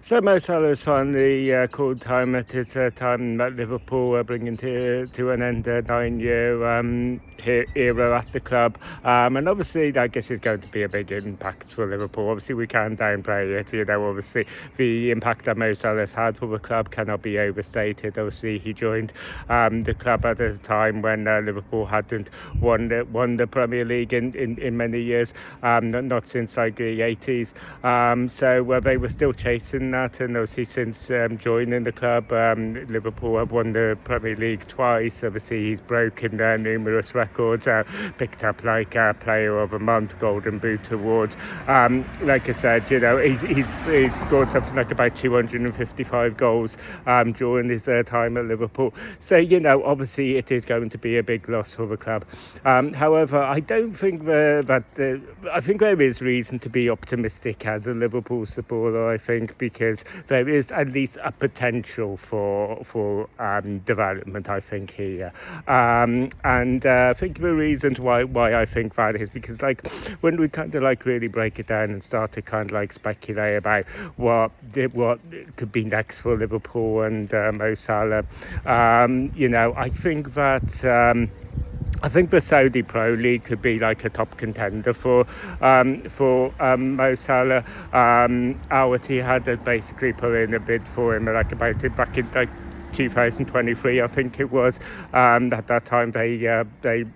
So Mo Salah's finally called time at his time at Liverpool, bringing to an end a 9-year era at the club. And obviously, I guess it's going to be a big impact for Liverpool. Obviously, we can't downplay it. Obviously, the impact that Mo Salah's had for the club cannot be overstated. Obviously, he joined the club at a time when Liverpool hadn't won the Premier League in many years, not since like the 80s. So they were still chasing that, and obviously since joining the club, Liverpool have won the Premier League twice. Obviously he's broken numerous records, picked up like Player of the Month, Golden Boot awards. Like I said, he's scored something like about 255 goals during his time at Liverpool. So obviously it is going to be a big loss for the club. However, I don't think I think there is reason to be optimistic as a Liverpool supporter. I think because there is at least a potential for development, I think, here. And I think the reasons why I think that is because, like, when we kind of like really break it down and start to kind of like speculate about what could be next for Liverpool and Mo Salah, I think the Saudi Pro League could be like a top contender for Mo Salah. Al Ittihad had basically put in a bid for him back in 2023, I think it was. At that time, they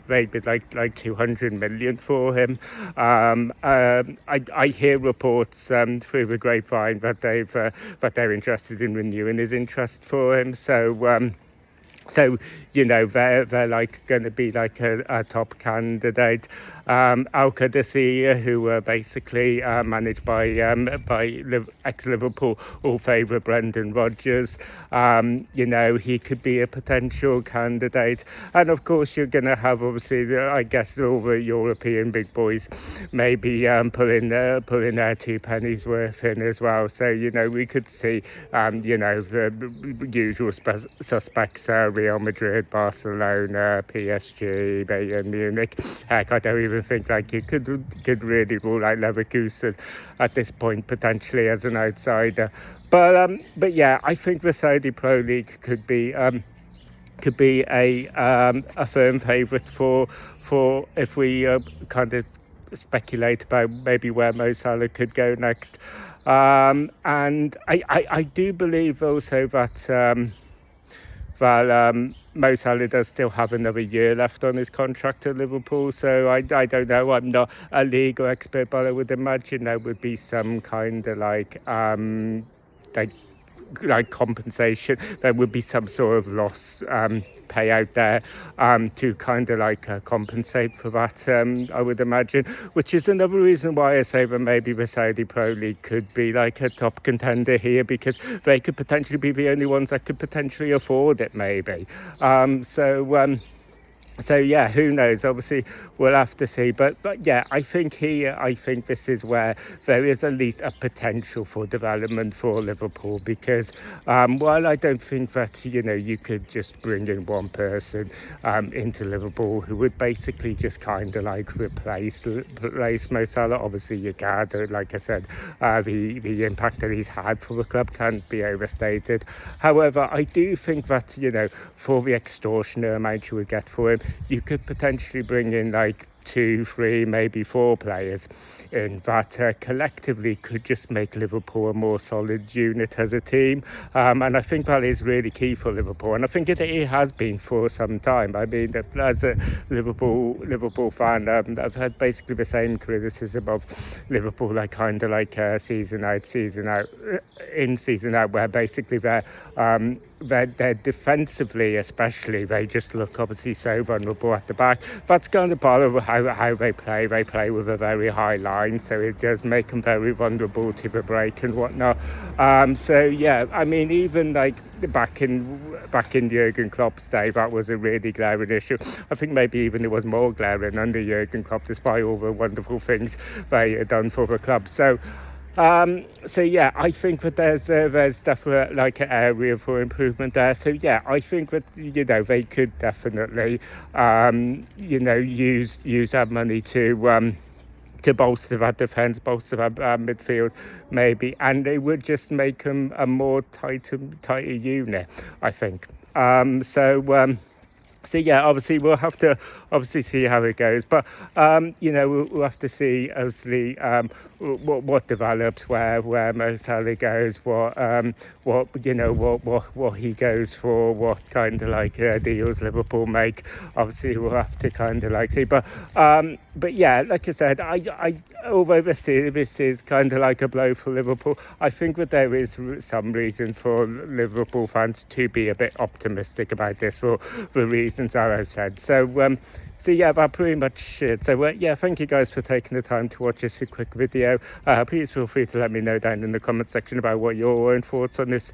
bid like 200 million for him. I hear reports through the grapevine that they're interested in renewing his interest for him. So they're like going to be like a top candidate. Al Qadisiyah, who were basically managed by ex-Liverpool all favourite Brendan Rodgers. He could be a potential candidate. And of course, you're going to have, obviously, I guess, all the European big boys maybe pulling their two pennies worth in as well. So, we could see, the usual suspects, Real Madrid, Barcelona, PSG, Bayern Munich. Heck, I don't even think like you could really rule out Leverkusen at this point potentially as an outsider. But yeah, I think the Saudi Pro League could be a firm favourite for if we kind of speculate about maybe where Mo Salah could go next. And I do believe also that Mo Salah does still have another year left on his contract at Liverpool, so I don't know. I'm not a legal expert, but I would imagine there would be some kind of like compensation. There would be some sort of loss payout there to kind of like compensate for that, I would imagine, which is another reason why I say that maybe the Saudi Pro League could be like a top contender here, because they could potentially be the only ones that could potentially afford it, maybe. So yeah, who knows? Obviously, we'll have to see. But yeah, I think this is where there is at least a potential for development for Liverpool, because while I don't think that you could just bring in one person into Liverpool who would basically just kind of like replace Mo Salah. Obviously, you can. Like I said, the impact that he's had for the club can't be overstated. However, I do think that for the extortionate amount you would get for him, you could potentially bring in like 2, 3, maybe 4 players in that collectively could just make Liverpool a more solid unit as a team, and I think that is really key for Liverpool, and I think it has been for some time. I mean, as a Liverpool fan, I've had basically the same criticism of Liverpool, like kind of like season out, where basically they're defensively, especially, they just look obviously so vulnerable at the back. That's kind of part of how they play. They play with a very high line, so it does make them very vulnerable to the break and whatnot. So yeah, I mean, even like back in Jurgen Klopp's day, that was a really glaring issue. I think maybe even it was more glaring under Jurgen Klopp, despite all the wonderful things they had done for the club. So yeah, I think that there's definitely like an area for improvement there. So yeah, I think that they could definitely use that money to to bolster that defence, bolster that midfield, maybe, and it would just make them a more tighter unit, I think. So yeah, obviously we'll have to see how it goes, but we'll have to see obviously what develops, where Mo Salah goes, what he goes for, what kind of deals Liverpool make. Obviously we'll have to kind of see, but yeah, like I said, I although this is kind of like a blow for Liverpool, I think that there is some reason for Liverpool fans to be a bit optimistic about this for the reasons I've said. So yeah, that pretty much it. So yeah, thank you guys for taking the time to watch this quick video. Please feel free to let me know down in the comment section about what your own thoughts on this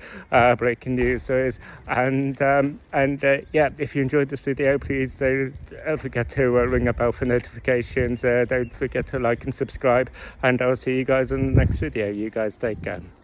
breaking news is. And yeah, if you enjoyed this video, please don't forget to ring a bell for notifications. Don't forget to like and subscribe, and I'll see you guys in the next video. You guys take care.